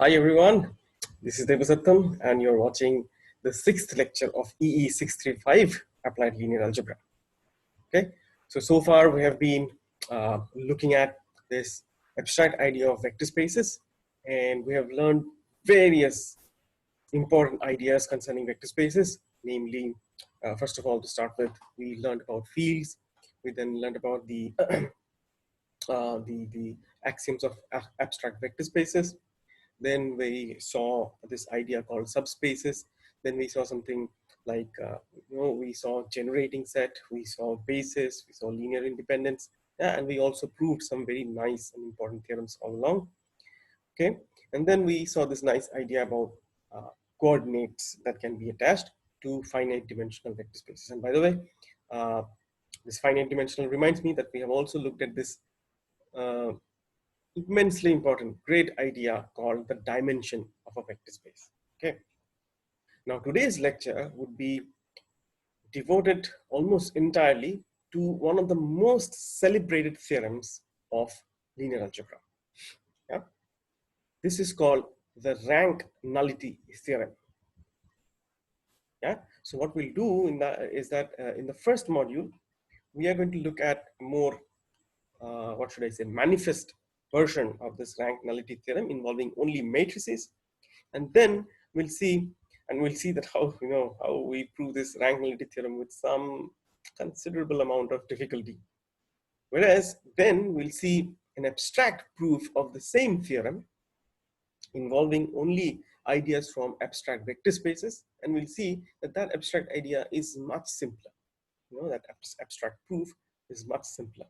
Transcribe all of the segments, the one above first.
Hi everyone, this is Devasattam and you're watching the sixth lecture of EE 635 Applied Linear Algebra. Okay, so far we have been looking at this abstract idea of vector spaces, and we have learned various important ideas concerning vector spaces. Namely, first of all, to start with, we learned about fields. We then learned about the axioms of abstract vector spaces. Then we saw this idea called subspaces. Then we saw something like, we saw generating set, we saw basis, we saw linear independence, and we also proved some very nice and important theorems all along. Okay, and then we saw this nice idea about coordinates that can be attached to finite dimensional vector spaces. And by the way, this finite dimensional reminds me that we have also looked at this uh, immensely important, great idea called the dimension of a vector space. Okay. Now today's lecture would be devoted almost entirely to one of the most celebrated theorems of linear algebra. Yeah. This is called the rank nullity theorem. Yeah. So what we'll do in in the first module, we are going to look at more, what should I say, manifest version of this rank nullity theorem involving only matrices. And then we'll see that how we prove this rank nullity theorem with some considerable amount of difficulty. Whereas then we'll see an abstract proof of the same theorem involving only ideas from abstract vector spaces, and we'll see that that abstract idea is much simpler. That abstract proof is much simpler.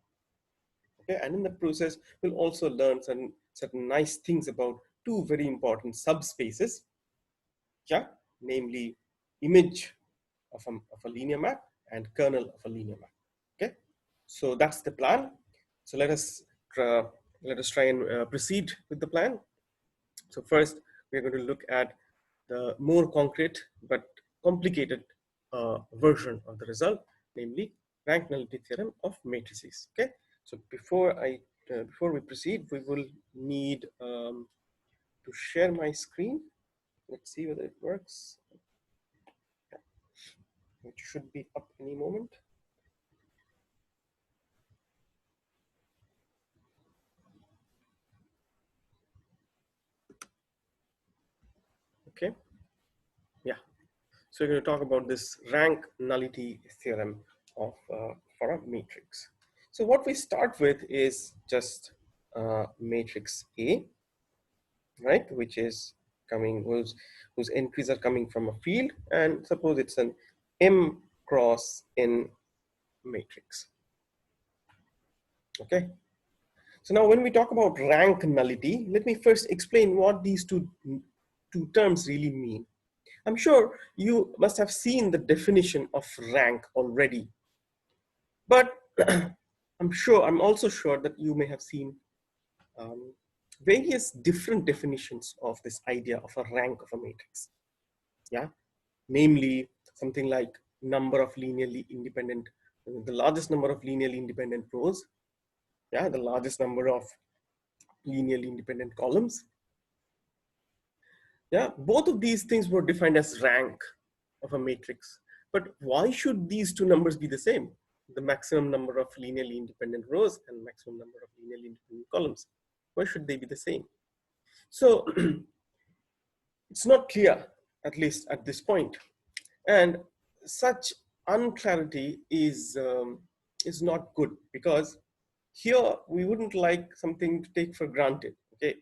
Okay, and in the process we'll also learn certain nice things about two very important subspaces. Yeah, namely image of a linear map and kernel of a linear map. Okay, so that's the plan. So let us try and proceed with the plan. So first, we're going to look at the more concrete but complicated version of the result, namely rank nullity theorem of matrices. Okay, so before we proceed, we will need to share my screen. Let's see whether it works. It should be up any moment. Okay. Yeah. So we're going to talk about this rank nullity theorem of for a matrix. So what we start with is just matrix A, right? Which is coming whose entries are coming from a field, and suppose it's an M cross N matrix. Okay. So now when we talk about rank nullity, let me first explain what these two terms really mean. I'm sure you must have seen the definition of rank already, but I'm also sure that you may have seen various different definitions of this idea of a rank of a matrix. Yeah, namely something like number of linearly independent, the largest number of linearly independent rows. Yeah, the largest number of linearly independent columns. Yeah, both of these things were defined as rank of a matrix. But why should these two numbers be the same? The maximum number of linearly independent rows and maximum number of linearly independent columns. Why should they be the same? So it's not clear, at least at this point. And such unclarity is not good, because here we wouldn't like something to take for granted. Okay,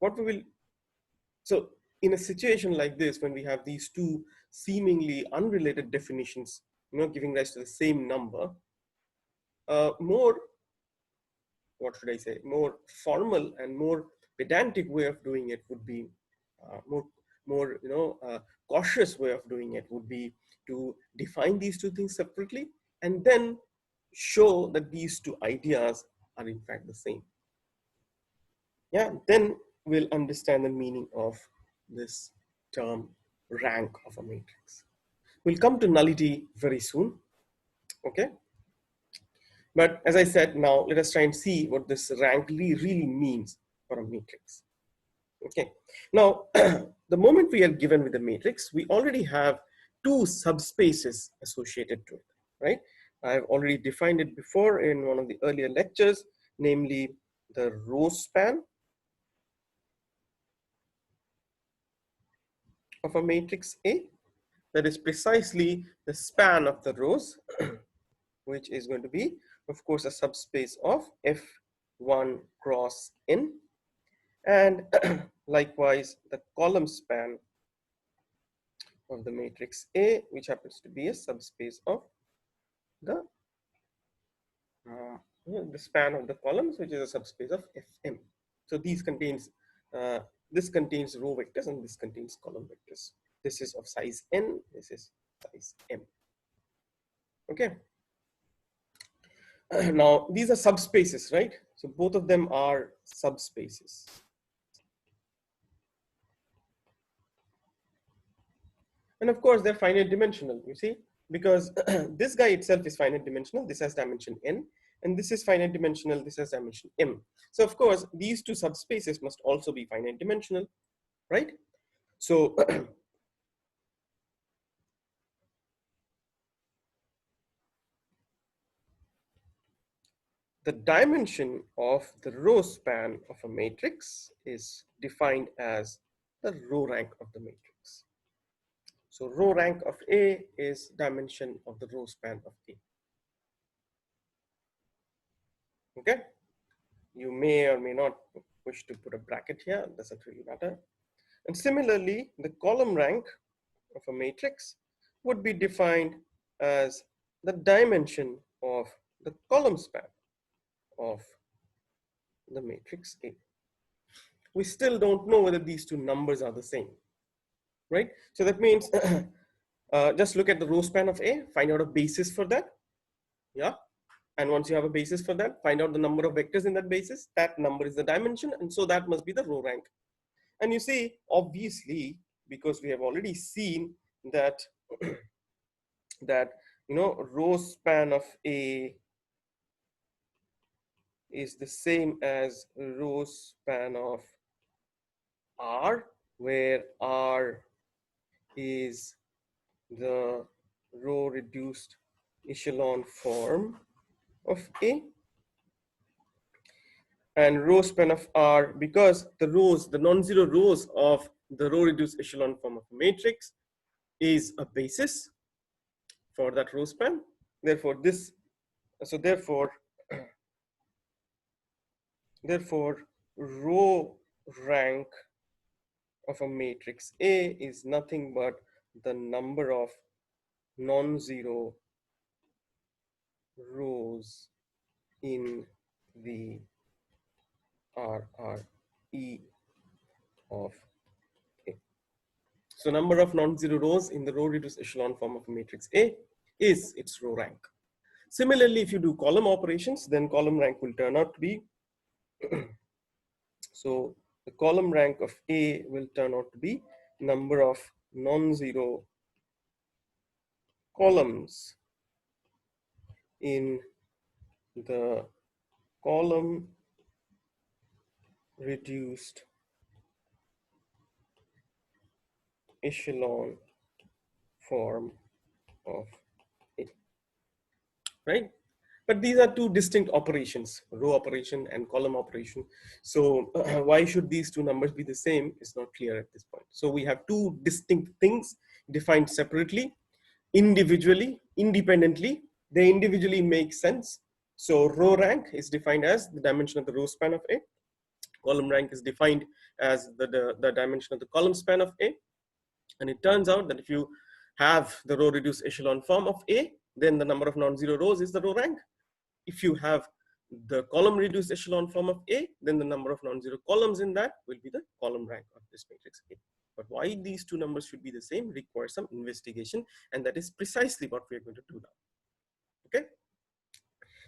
what we will so in a situation like this, when we have these two seemingly unrelated definitions, giving rise to the same number, more, what should I say, more formal and more pedantic way of doing it would be more cautious way of doing it would be to define these two things separately and then show that these two ideas are in fact the same. Yeah, then we'll understand the meaning of this term rank of a matrix. We'll come to nullity very soon. Okay. But as I said, now let us try and see what this rank really means for a matrix. Okay. Now, the moment we are given with the matrix, we already have two subspaces associated to it, right? I've already defined it before in one of the earlier lectures, namely the row span of a matrix A. That is precisely the span of the rows, which is going to be, of course, a subspace of F1 cross N. And likewise, the column span of the matrix A, which happens to be a subspace of the uh, the span of the columns, which is a subspace of Fm. So these contains this contains row vectors and this contains column vectors. This is of size n. This is size m. Okay. Now these are subspaces, right? So both of them are subspaces. And of course, they're finite dimensional, you see, because this guy itself is finite dimensional. This has dimension n, and this is finite dimensional. This has dimension m. So of course, these two subspaces must also be finite dimensional, right? So the dimension of the row span of a matrix is defined as the row rank of the matrix. So row rank of A is dimension of the row span of A. Okay, you may or may not wish to put a bracket here, doesn't really matter. And similarly, the column rank of a matrix would be defined as the dimension of the column span of the matrix A. We still don't know whether these two numbers are the same, right? So that means just look at the row span of A, find out a basis for that. Yeah. And once you have a basis for that, find out the number of vectors in that basis. That number is the dimension. And so that must be the row rank. And you see, obviously, because we have already seen that, that, row span of A is the same as row span of R, where R is the row reduced echelon form of A, and row span of R, because the rows, the non-zero rows of the row reduced echelon form of a matrix is a basis for that row span. Therefore, therefore, row rank of a matrix A is nothing but the number of non-zero rows in the RRE of A. So number of non-zero rows in the row reduced echelon form of a matrix A is its row rank. Similarly, if you do column operations, then column rank will turn out to be, so the column rank of A will turn out to be number of non-zero columns in the column reduced echelon form of A, right? But these are two distinct operations, row operation and column operation. So why should these two numbers be the same is not clear at this point. So we have two distinct things defined separately, individually, independently. They individually make sense. So row rank is defined as the dimension of the row span of A. Column rank is defined as the dimension of the column span of A. And it turns out that if you have the row reduced echelon form of A, then the number of non-zero rows is the row rank. If you have the column reduced echelon form of A, then the number of non-zero columns in that will be the column rank of this matrix A. But why these two numbers should be the same requires some investigation, and that is precisely what we are going to do now. Okay.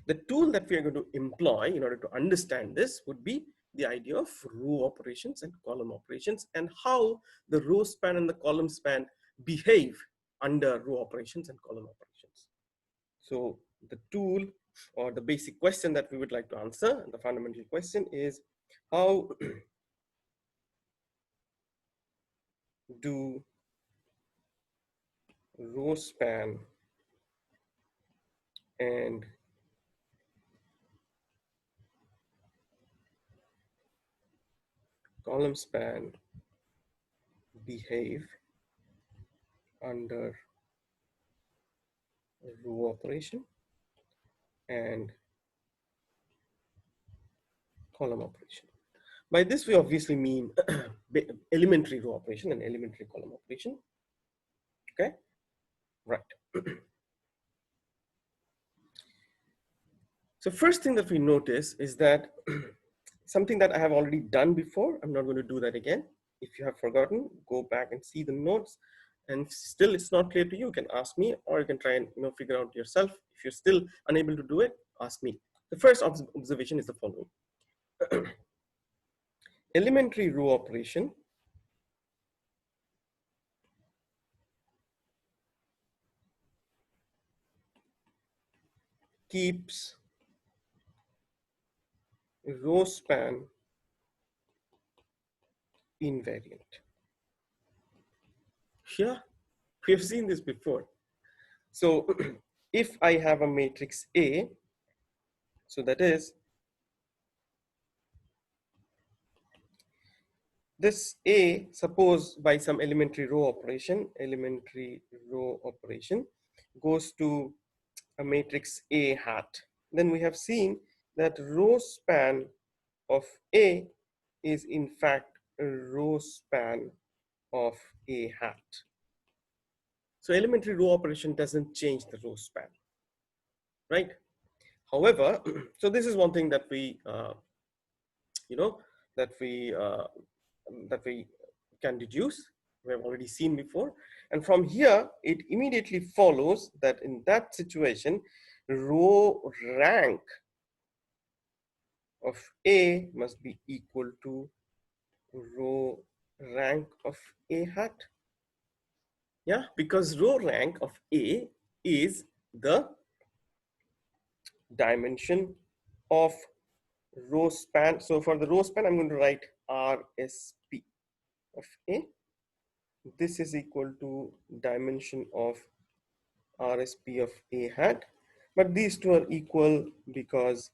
The tool that we are going to employ in order to understand this would be the idea of row operations and column operations, and how the row span and the column span behave under row operations and column operations. So the tool, or the basic question that we would like to answer, the fundamental question is how do row span and column span behave under row operation and column operation. By this, we obviously mean elementary row operation and elementary column operation. Okay, right. So first thing that we notice is that something that I have already done before, I'm not going to do that again. If you have forgotten, go back and see the notes. And still it's not clear to you, you can ask me, or you can try and figure out yourself. If you're still unable to do it, ask me. The first observation is the following. Elementary row operation keeps row span invariant. Yeah, we have seen this before. So if I have a matrix A, so that is this A, suppose by some elementary row operation goes to a matrix A hat. Then we have seen that row span of A is in fact a row span of A hat. So elementary row operation doesn't change the row span, right? However, so this is one thing that we, you know, that we can deduce. We have already seen before, and from here it immediately follows that in that situation, row rank of A must be equal to row rank of A hat. Yeah, because row rank of A is the dimension of row span. So for the row span, I'm going to write RSP of A. This is equal to dimension of RSP of A hat. But these two are equal because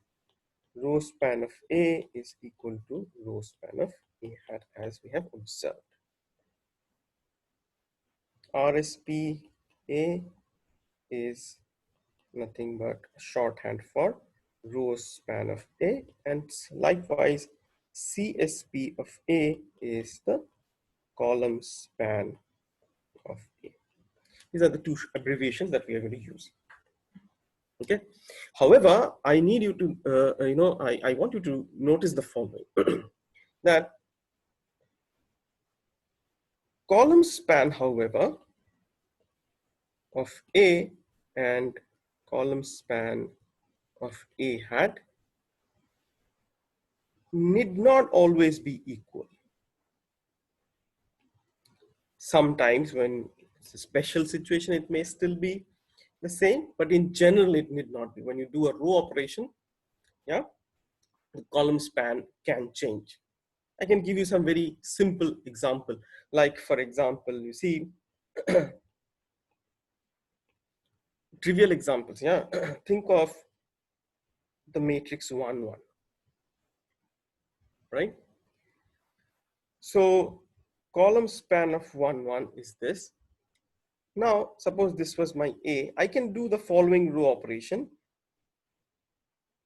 row span of A is equal to row span of A hat, as we have observed. RSP A is nothing but shorthand for row span of A, and likewise CSP of A is the column span of A. These are the two abbreviations that we are going to use. Okay. However, I need you to, I want you to notice the following, that column span, however, of A and column span of A hat need not always be equal. Sometimes when it's a special situation, it may still be the same, but in general, it need not be. When you do a row operation, yeah, the column span can change. I can give you some very simple example. Like for example, you see, trivial examples, yeah. Think of the matrix 1, 1, right? So column span of 1, 1 is this. Now, suppose this was my A, I can do the following row operation.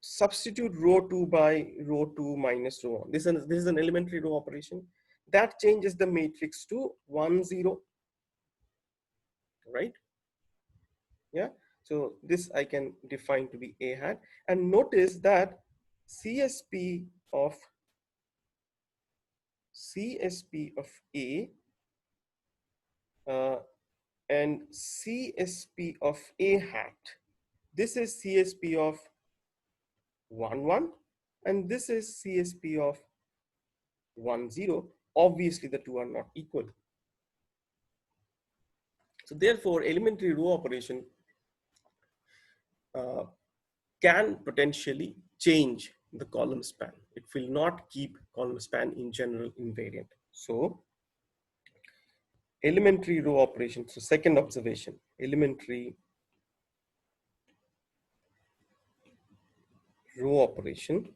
Substitute row 2 by row 2 minus row 1. This is an elementary row operation. That changes the matrix to 1, 0, right? Yeah. So this I can define to be A hat. And notice that CSP of A and CSP of A hat. This is CSP of 1, 1, and this is CSP of 1, 0. Obviously, the two are not equal. So therefore, elementary row operation can potentially change the column span. It will not keep column span in general invariant. So elementary row operation. So second observation, elementary row operation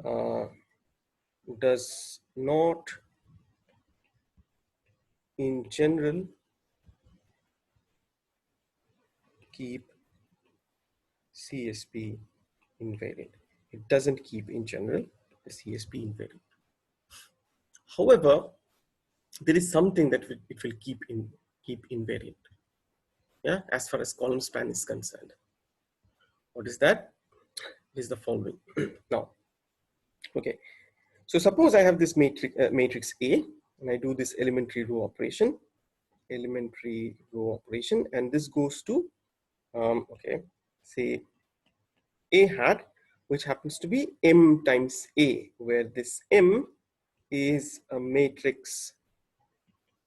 uh, does not in general keep CSP invariant. It doesn't keep in general the CSP invariant. However, there is something that it will keep invariant. Yeah, as far as column span is concerned. What is that? It is the following. Now, okay. So suppose I have this matrix A, and I do this elementary row operation, and this goes to okay, say A hat, which happens to be M times A, where this M is a matrix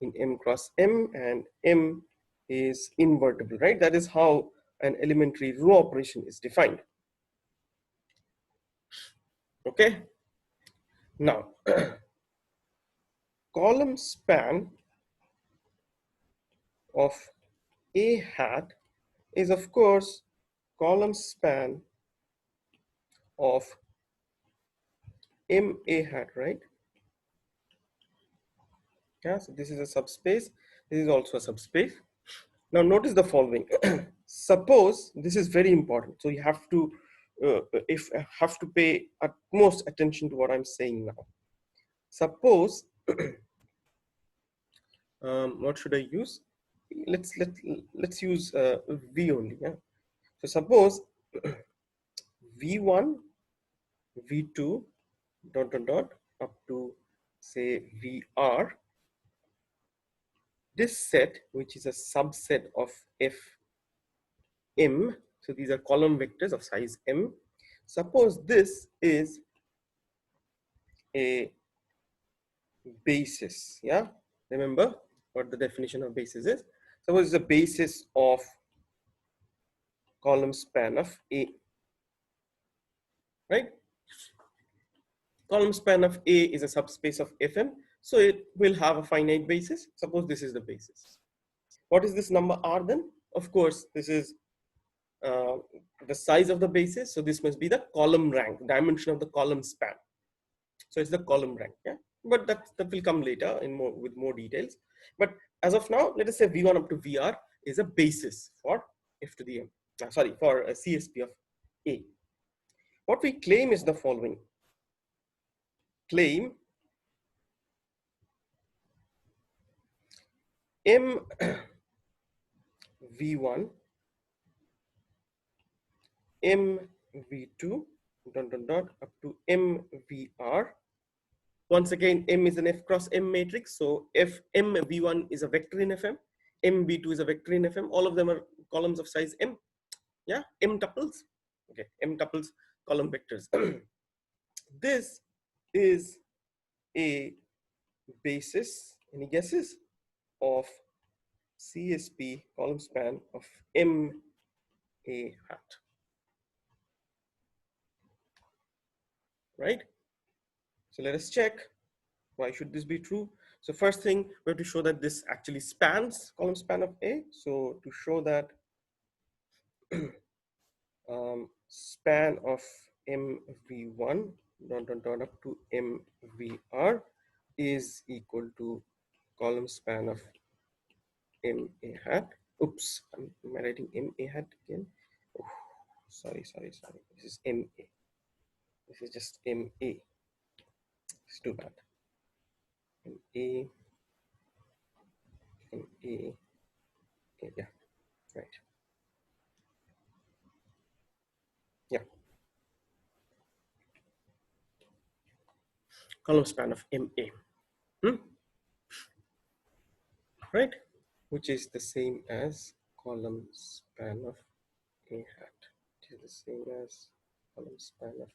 in M cross M, and M is invertible, right? That is how an elementary row operation is defined. Okay. Now, column span of A hat is, of course, column span of M A hat, right? Yeah, so this is a subspace. This is also a subspace. Now notice the following. Suppose, this is very important. So you have to, have to pay utmost attention to what I'm saying now. Suppose, what should I use? Let's use V only. Yeah. So suppose V1, V2, dot dot dot up to say VR. This set, which is a subset of Fm, so these are column vectors of size m. Suppose this is a basis. Yeah, remember what the definition of basis is. Suppose it's a basis of column span of A, right? Column span of A is a subspace of Fm, so it will have a finite basis. Suppose this is the basis. What is this number R then? Of course, this is the size of the basis. So this must be the column rank, dimension of the column span. So it's the column rank. Yeah, but that will come later in with more details. But as of now, let us say V1 up to VR is a basis for F to the M. Sorry, for a CSP of A. What we claim is the following. Claim M V1 M V2 dot dot dot up to M VR. Once again, M is an F cross M matrix. So F M V1 is a vector in Fm. M V2 is a vector in Fm. All of them are columns of size M. Yeah, M tuples. Okay, M tuples, column vectors. This is a basis, any guesses, of CSP column span of M A hat. Right? So let us check. Why should this be true? So first thing, we have to show that this actually spans column span of A. So to show that span of MV1 dot dot dot up to MVR is equal to column span of MA hat. Oops, am I writing MA hat again? Oh, sorry. This is MA. This is just MA. It's too bad. MA, MA, yeah, right. Yeah. Column span of MA. Right? Which is the same as column span of A hat. It is the same as column span of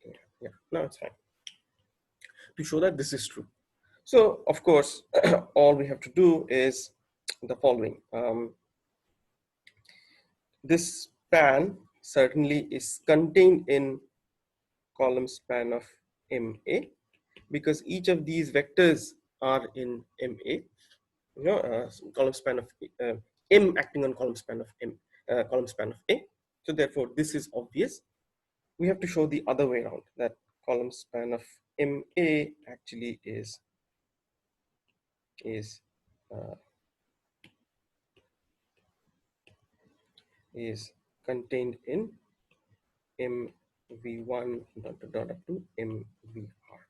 A hat. Yeah, now it's fine. To show that this is true. So, of course, all we have to do is the following. This span certainly is contained in column span of MA, because each of these vectors are in MA, column span of M acting on column span of column span of A. So therefore, this is obvious. We have to show the other way around, that column span of MA actually is uh, is contained in MV1 dot up to MVR.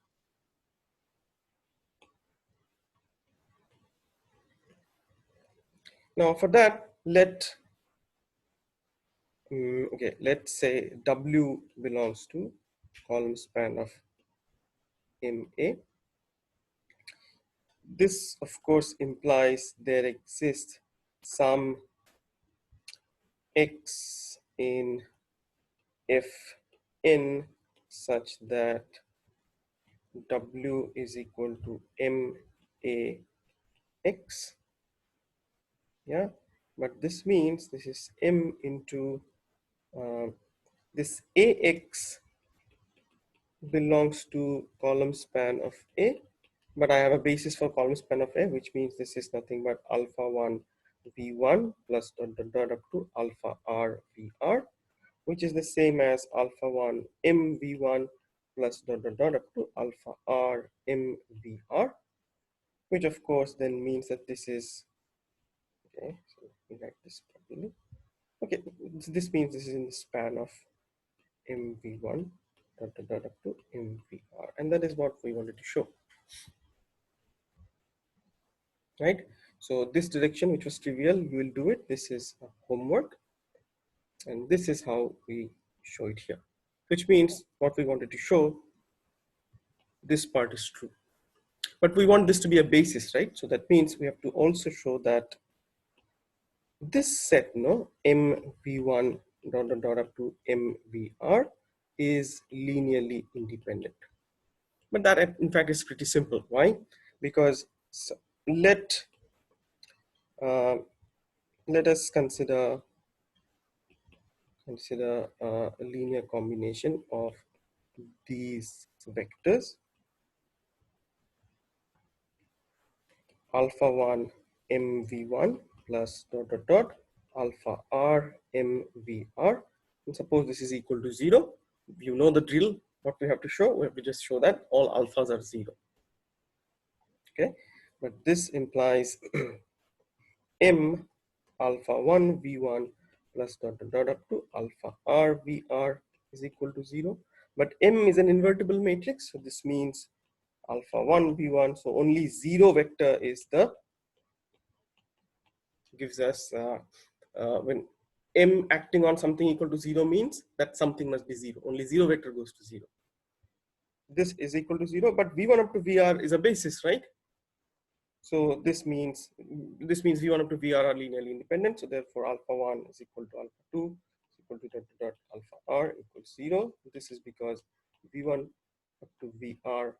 Now for that, let's say W belongs to column span of MA. This of course implies there exists some X in Fn such that W is equal to MAX. Yeah, but this means this is M into uh, this AX belongs to column span of A, but I have a basis for column span of A, which means this is nothing but alpha 1 V1 plus dot dot dot up to alpha R VR, which is the same as alpha 1 MV1 plus dot dot dot up to alpha R MVR, which of course then means that this is, okay, so let me write this properly. Okay, so this means this is in the span of MV1 dot dot dot up to MVR, and that is what we wanted to show, right? So this direction, which was trivial, you will do it. This is homework, and this is how we show it here, which means what we wanted to show, this part is true. But we want this to be a basis, right? So that means we have to also show that this set, no, MV1 dot dot dot up to MVR is linearly independent. But that in fact is pretty simple. Why? Because let uh, let us consider a linear combination of these vectors alpha 1 mv1 plus dot dot dot alpha r mvr, and suppose this is equal to 0. You know the drill. What we have to show, we have to just show that all alphas are 0. Okay, but this implies m alpha 1 v1 plus dot dot dot up to alpha r vr is equal to 0. But M is an invertible matrix, so this means alpha 1 v1, so only 0 vector is the, gives us when M acting on something equal to 0 means that something must be 0. Only 0 vector goes to 0. This is equal to 0, but v1 up to vr is a basis, right? So this means v1 up to vr are linearly independent. So therefore alpha 1 is equal to alpha 2 is equal to dot dot alpha r equals 0. This is because v1 up to vr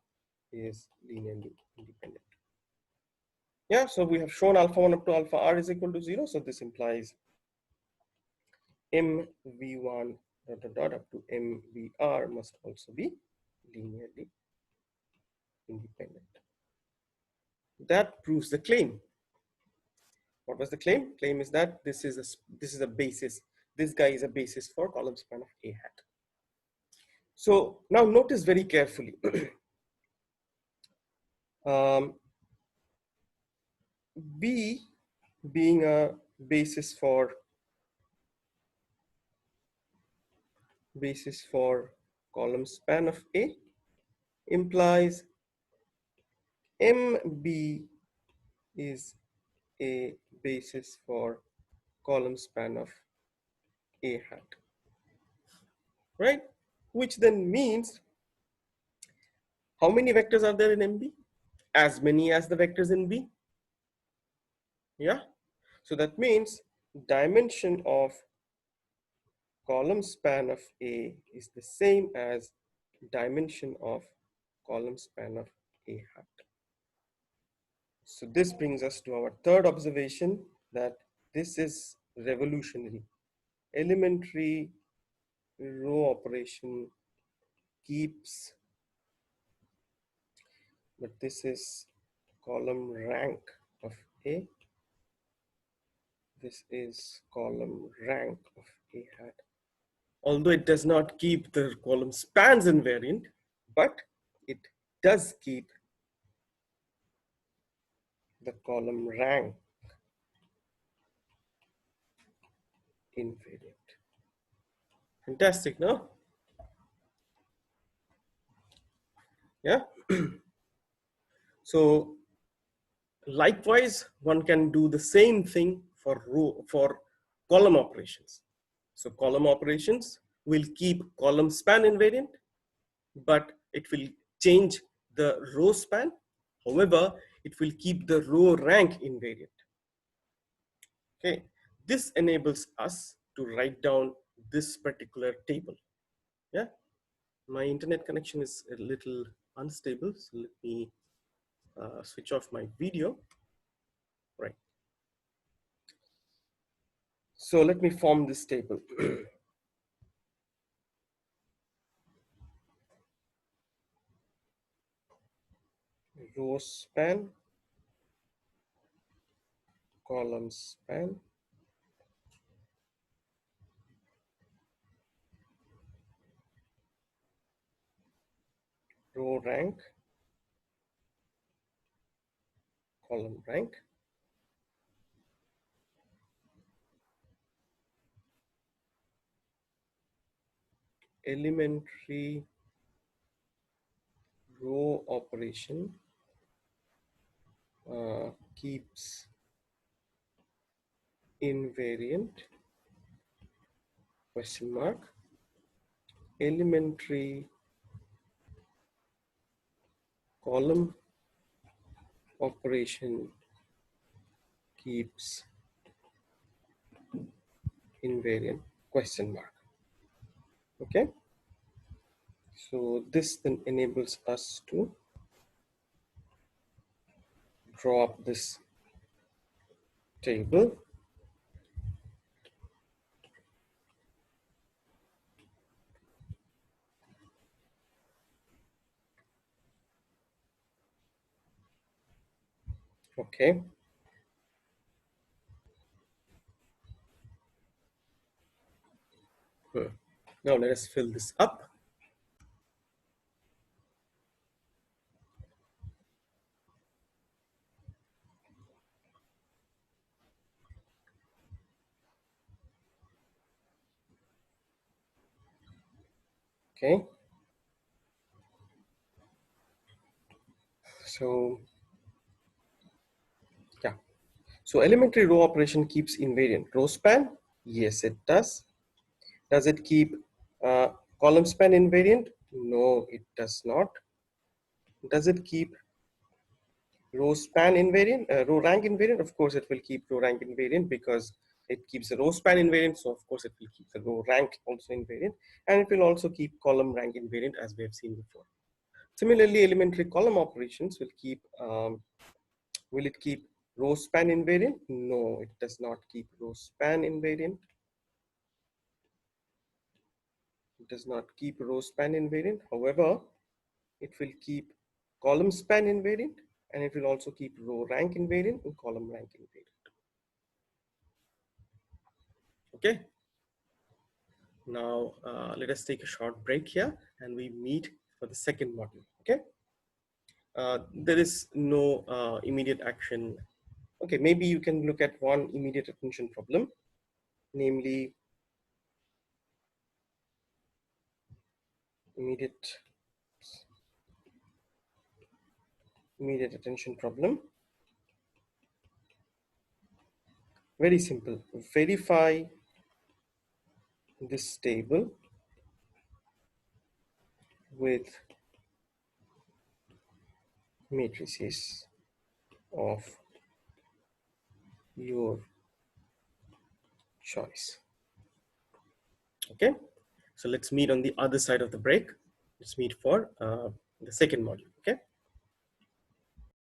is linearly independent. Yeah, so we have shown alpha 1 up to alpha r is equal to 0. So this implies mv1 dot dot dot up to mvr must also be linearly independent. That proves the claim. What was the claim? Claim is that this is a basis. This guy is a basis for column span of A hat. So now notice very carefully. B being a basis for column span of A implies MB is a basis for column span of A hat, right? Which then means how many vectors are there in MB? As many as the vectors in B. Yeah. So that means dimension of column span of A is the same as dimension of column span of A hat. So this brings us to our third observation, that this is revolutionary. Elementary row operation keeps, but this is column rank of A. This is column rank of A hat. Although it does not keep the column spans invariant, but it does keep the column rank invariant. Fantastic, no? Yeah. So likewise, one can do the same thing for row for column operations. So column operations will keep column span invariant, but it will change the row span. However, it will keep the row rank invariant. Okay, this enables us to write down this particular table. Yeah, my internet connection is a little unstable, so let me switch off my video. Right. So let me form this table. Row span, column span, row rank, column rank, elementary row operation keeps invariant question mark, elementary column operation keeps invariant question mark. Okay, so this then enables us to draw up this table. Okay, now let us fill this up. Okay, so yeah, so elementary row operation keeps invariant row span. Yes, it does. Does it keep uh, column span invariant? No, it does not. Does it keep row span invariant, row rank invariant? Of course, it will keep row rank invariant because it keeps the row span invariant. So of course, it will keep the row rank also invariant, and it will also keep column rank invariant as we have seen before. Similarly, elementary column operations will it keep row span invariant? No, it does not keep row span invariant. It does not keep row span invariant. However, it will keep column span invariant, and it will also keep row rank invariant and column rank invariant. Okay. Now let us take a short break here and we meet for the second module. Okay. There is no immediate action. Okay, maybe you can look at one immediate attention problem, namely immediate attention problem. Very simple. Verify this table with matrices of your choice. Okay, so let's meet on the other side of the break. Let's meet for the second module. Okay.